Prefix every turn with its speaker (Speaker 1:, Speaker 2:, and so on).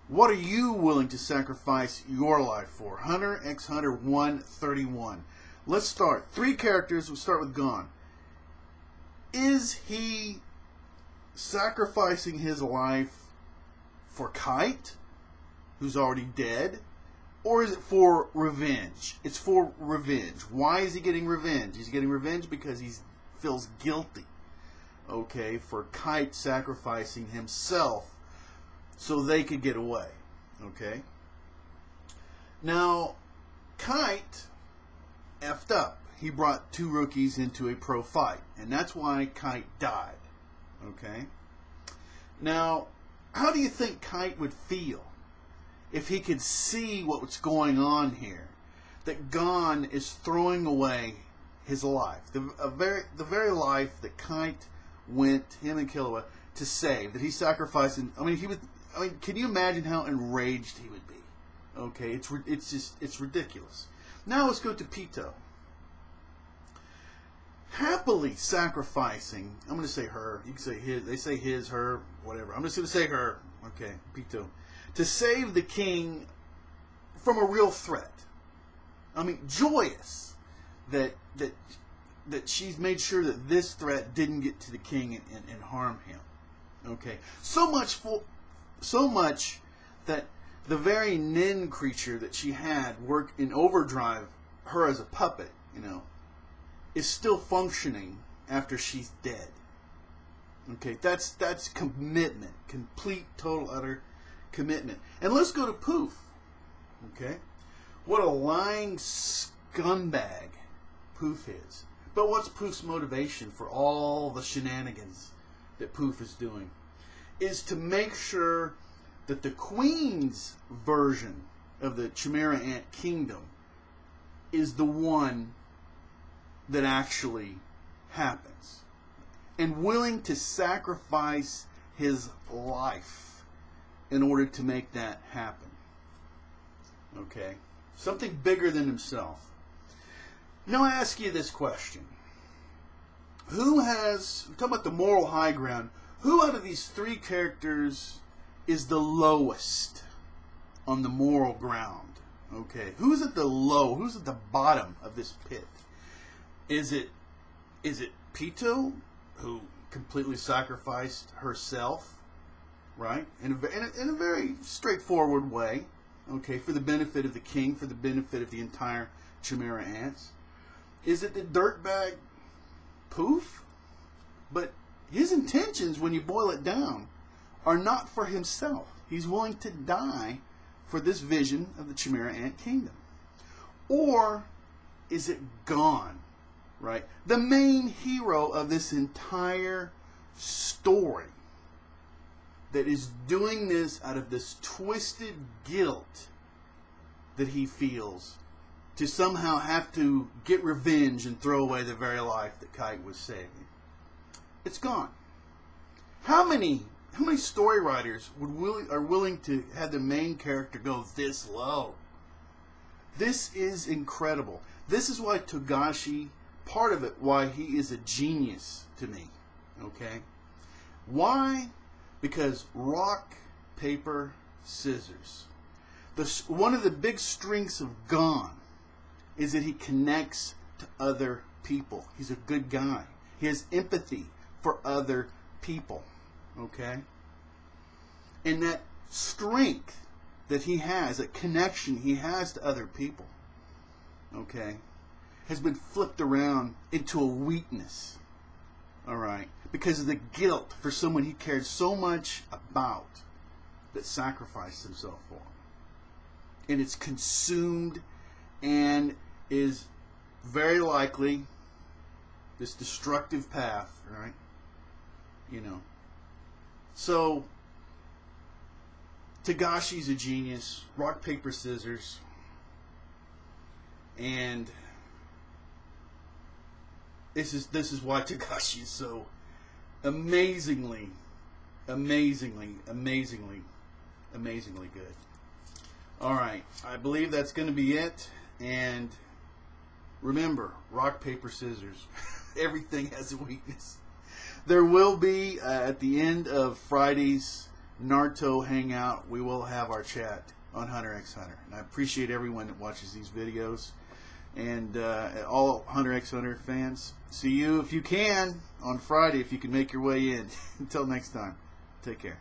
Speaker 1: What are you willing to sacrifice your life for? Hunter x Hunter 131. Let's start. 3 characters. We'll start with Gon. Is he sacrificing his life for Kite, who's already dead? Or is it for revenge? It's for revenge. Why is he getting revenge? He's getting revenge because he feels guilty, okay, for Kite sacrificing himself so they could get away, okay? Now, Kite effed up. He brought 2 rookies into a pro fight, and that's why Kite died, okay? Now, how do you think Kite would feel if he could see what was going on here? That Gon is throwing away his life, the very life that Kite went, him and Killua, to save, that he sacrificed. I mean, can you imagine how enraged he would be? Okay, it's ridiculous. Now let's go to Pito. Happily sacrificing, I'm going to say her, you can say his, they say his, her, whatever. I'm just going to say her, okay, Pito, to save the king from a real threat. I mean, joyous that she's made sure that this threat didn't get to the king and harm him. Okay, so much that the very Nin creature that she had work in overdrive, her as a puppet, you know, is still functioning after she's dead. Okay, that's commitment, complete, total, utter commitment. And let's go to Poof. Okay, what a lying scumbag Poof is. But what's Poof's motivation for all the shenanigans that Poof is doing? Is to make sure that the Queen's version of the Chimera Ant Kingdom is the one that actually happens, and willing to sacrifice his life in order to make that happen. Okay, something bigger than himself. Now I ask you this question: who has, we're talking about the moral high ground, who out of these 3 characters is the lowest on the moral ground? Okay, who's at the low? Who's at the bottom of this pit? Is it Pito, who completely sacrificed herself, right? In a very straightforward way, okay, for the benefit of the king, for the benefit of the entire Chimera Ants? Is it the dirtbag Poof? But his intentions, when you boil it down, are not for himself. He's willing to die for this vision of the Chimera Ant Kingdom. Or is it Gon? Right? The main hero of this entire story that is doing this out of this twisted guilt that he feels to somehow have to get revenge and throw away the very life that Kite was saving. It's Gon. How many story writers are willing to have the main character go this low? This is incredible. This is why Togashi, part of it, why he is a genius to me. Okay? Why? Because rock, paper, scissors. One of the big strengths of Gon is that he connects to other people. He's a good guy. He has empathy for other people. Okay? And that strength that he has, that connection he has to other people, okay, has been flipped around into a weakness, all right, because of the guilt for someone he cared so much about that sacrificed himself for him. And it's consumed and is very likely this destructive path, right? You know. So, Togashi's a genius. Rock, paper, scissors. And this is why Togashi is so amazingly good. Alright, I believe that's going to be it. And remember, rock, paper, scissors. Everything has a weakness. There will be, at the end of Friday's Naruto hangout, we will have our chat on Hunter x Hunter. And I appreciate everyone that watches these videos. And all Hunter x Hunter fans, see you if you can on Friday, if you can make your way in. Until next time, take care.